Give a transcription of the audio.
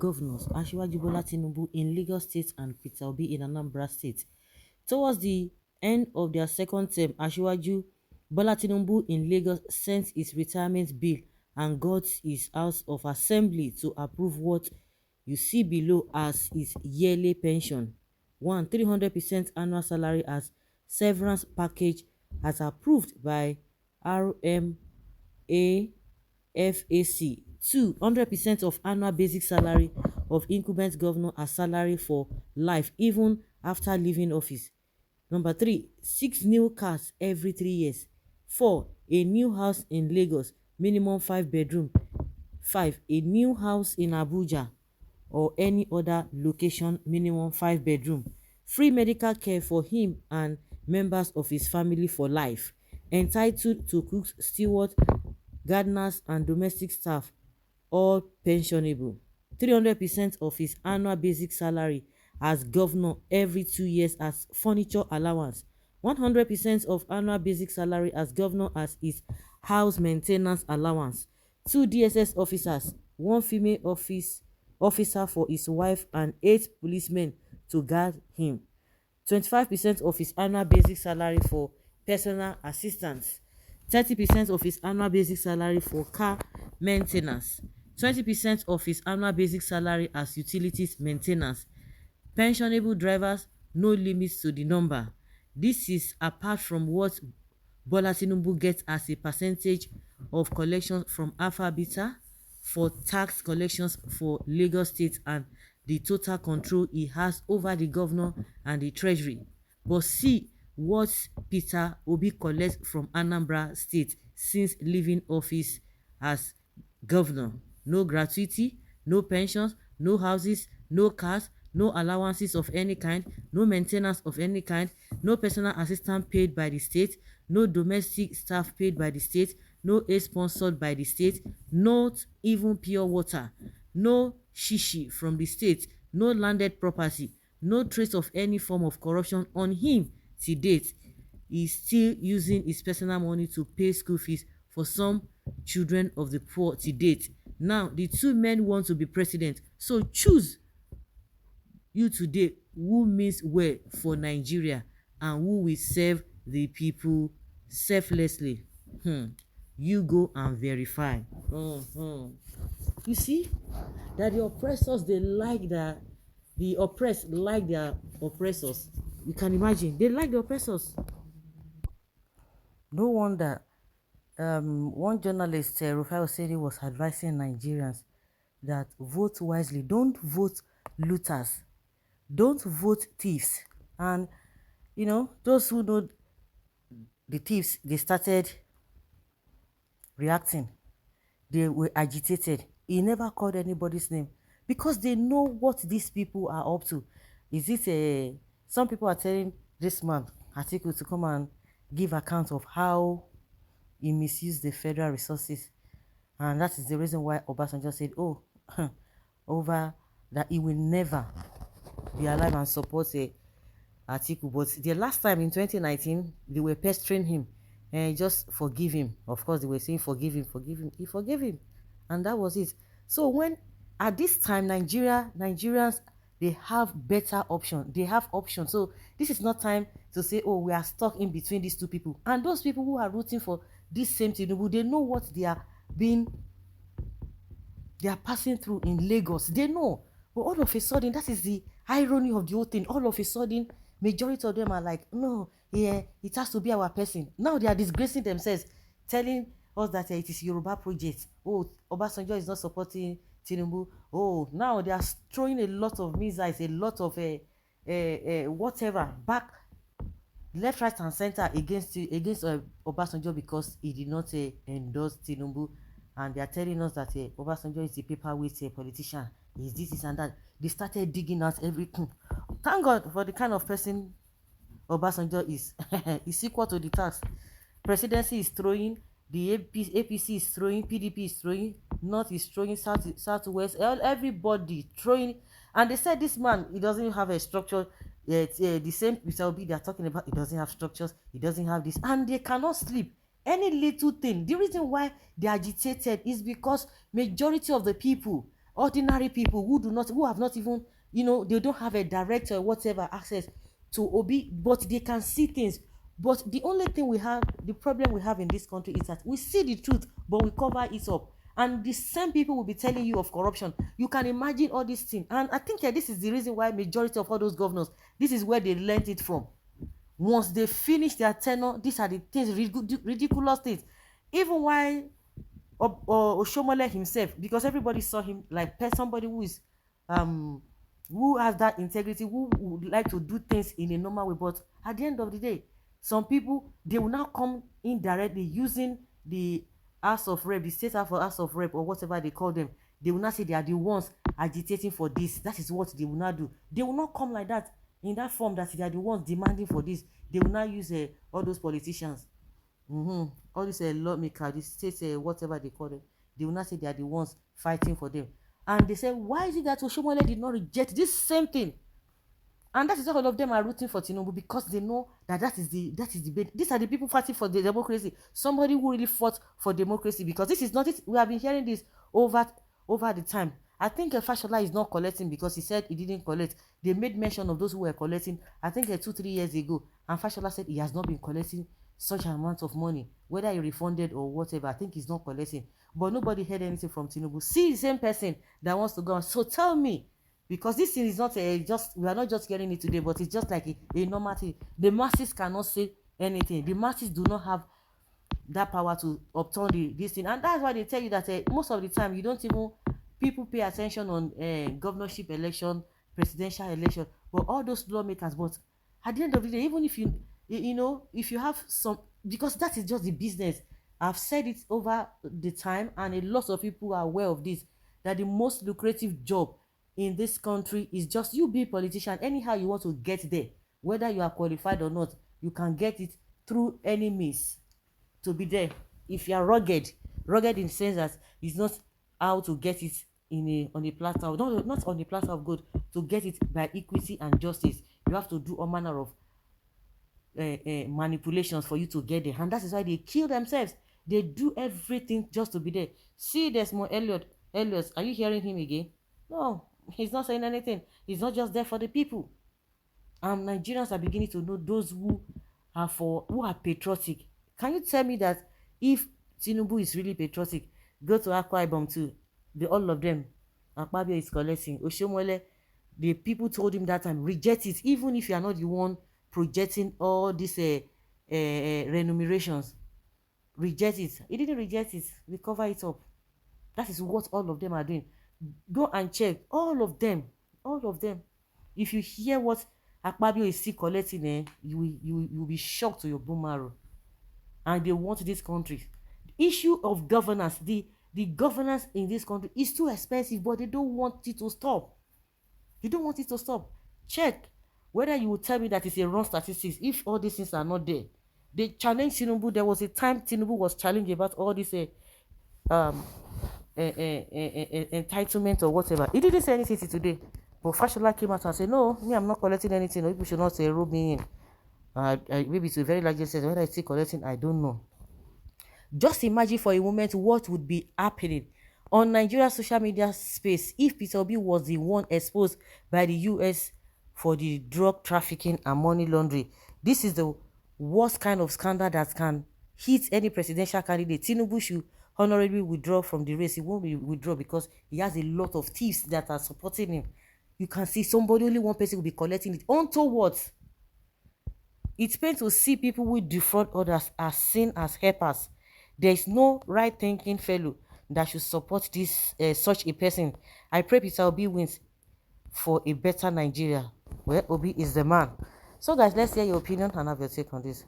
governors, Asiwaju Bola Tinubu in Lagos State and Peter Obi in Anambra State. Towards the end of their second term, Asiwaju Bola Tinubu in Lagos sent his retirement bill and got his House of Assembly to approve what you see below as his yearly pension. 1. 300% annual salary as severance package as approved by RMAFAC. 2. 100% of annual basic salary of incumbent governor as salary for life even after leaving office. Number 3. 6 new cars every 3 years. 4. A new house in Lagos, minimum 5 bedroom. 5. A new house in Abuja or any other location, minimum 5 bedroom. Free medical care for him and members of his family for life. Entitled to cooks, stewards, gardeners and domestic staff, all pensionable. 300% of his annual basic salary as governor every 2 years as furniture allowance. 100% of annual basic salary as governor as his house maintenance allowance. 2 DSS officers, 1 female officer for his wife and 8 policemen to guard him. 25% of his annual basic salary for personal assistance. 30% of his annual basic salary for car maintenance. 20% of his annual basic salary as utilities maintenance. Pensionable drivers, no limits to the number. This is apart from what Bola Tinubu gets as a percentage of collections from Alpha Beta for tax collections for Lagos State and the total control he has over the governor and the treasury. But see what Peter Obi collects from Anambra State since leaving office as governor. No gratuity, no pensions, no houses, no cars, no allowances of any kind, no maintenance of any kind, no personal assistant paid by the state, no domestic staff paid by the state, no aid sponsored by the state, not even pure water, no shishi from the state, no landed property, no trace of any form of corruption on him till date. He's still using his personal money to pay school fees for some children of the poor till date. Now, the 2 men want to be president, so choose you today who means well for Nigeria and who will serve the people selflessly. You go and verify. You see that the oppressors, they like that the oppressed like their oppressors. You can imagine, they like the oppressors. No wonder one journalist, Rufai Oseni, was advising Nigerians that vote wisely. Don't vote looters. Don't vote thieves. And, those who know the thieves, they started reacting. They were agitated. He never called anybody's name because they know what these people are up to. Is it some people are telling this man, Atiku, to come and give account of how he misused the federal resources, and that is the reason why Obasanjo said, over that he will never be alive and support Atiku. But the last time in 2019, they were pestering him and just forgive him. Of course, they were saying forgive him, forgive him. He forgave him, and that was it. So when at this time Nigerians, they have better option. They have options. So this is not time to say, we are stuck in between these two people. And those people who are rooting for this same Tinubu, they know what they are passing through in Lagos. They know. But all of a sudden, that is the irony of the whole thing. All of a sudden, majority of them are like, no, yeah, it has to be our person. Now they are disgracing themselves, telling us that it is Yoruba project. Obasanjo is not supporting Tinubu. Now they are throwing a lot of missiles, a lot of whatever back, left, right, and center against Obasanjo because he did not endorse Tinubu, and they are telling us that Obasanjo is a paperweight politician. Is this and that. They started digging out everything. Thank God for the kind of person Obasanjo is. Is equal to the task. Presidency is throwing, the APC is throwing, PDP is throwing, North is throwing, Southwest, everybody throwing. And they said this man, he doesn't have a structure. The same Mr. Obi they are talking about, he doesn't have structures, he doesn't have this, and they cannot sleep. Any little thing. The reason why they agitated is because majority of the people ordinary people who have not even, they don't have a direct or whatever access to Obi, but they can see things. But the only thing the problem we have in this country is that we see the truth, but we cover it up. And the same people will be telling you of corruption. You can imagine all these things. And I think this is the reason why majority of all those governors, this is where they learned it from. Once they finish their tenure, these are the things, ridiculous things. Even why Oshomole himself, because everybody saw him like somebody who has that integrity, who would like to do things in a normal way. But at the end of the day, some people, they will now come indirectly using the House of Rep, the state House of Rep, or whatever they call them. They will not say they are the ones agitating for this. That is what they will not do. They will not come like that in that form that they are the ones demanding for this. They will not use all those politicians, all these lawmakers, the state whatever they call them. They will not say they are the ones fighting for them. And they say, why is it that Oshomole did not reject this same thing? And that is why all of them are rooting for Tinubu, because they know that is the these are the people fighting for the democracy. Somebody who really fought for democracy, because this is not it. We have been hearing this over the time. I think Fashola is not collecting because he said he didn't collect. They made mention of those who were collecting, I think 2-3 years ago, and Fashola said he has not been collecting such an amount of money, whether he refunded or whatever. I think he's not collecting. But nobody heard anything from Tinubu. See the same person that wants to go on. So tell me, because this thing is not we are not just getting it today, but it's just like a normal thing. The masses cannot say anything. The masses do not have that power to upturn this thing, and that's why they tell you that most of the time you don't even people pay attention on governorship election, presidential election, but all those lawmakers. But at the end of the day, even if if you have some, because that is just the business. I've said it over the time, and a lot of people are aware of this, that the most lucrative job in this country is just you be a politician. Anyhow you want to get there, whether you are qualified or not, you can get it through any means to be there. If you are rugged in the sense that it's not how to get it on a platter, not on a platter of gold, to get it by equity and justice. You have to do all manner of manipulations for you to get there, and that is why they kill themselves. They do everything just to be there. See, there's more Elliot, are you hearing him again? No, he's not saying anything. He's not just there for the people. Nigerians are beginning to know those who are patriotic. Can you tell me that if Tinubu is really patriotic, go to Akwa Ibom too, all of them, Akpabio is collecting, Oshomole, the people told him that time, reject it, even if you are not the one projecting all these remunerations. Reject it. He didn't reject it. We cover it up. That is what all of them are doing. Go and check. All of them. If you hear what Akpabio is still collecting, you will be shocked to your bone marrow. And they want this country. The issue of governance, the governance in this country is too expensive, but they don't want it to stop. Check whether you will tell me that it's a wrong statistics if all these things are not there. They challenged Tinubu. There was a time Tinubu was challenged about all this entitlement or whatever. He didn't say anything today. But Fashola came out and said, no, me, I'm not collecting anything. People should not say rope me in. Maybe to a very large extent, whether it's still collecting, I don't know. Just imagine for a moment what would be happening on Nigeria's social media space if Peter Obi was the one exposed by the US for the drug trafficking and money laundering. This is the worst kind of scandal that can hit any presidential candidate. Tinubu should honorably withdraw from the race. He won't withdraw because he has a lot of thieves that are supporting him. You can see only one person will be collecting it. Onto what? It's pain to see people who defraud others as seen as helpers. There is no right-thinking fellow that should support this such a person. I pray Peter Obi wins for a better Nigeria. Well, Obi is the man. So guys, let's hear your opinion and have your take on this.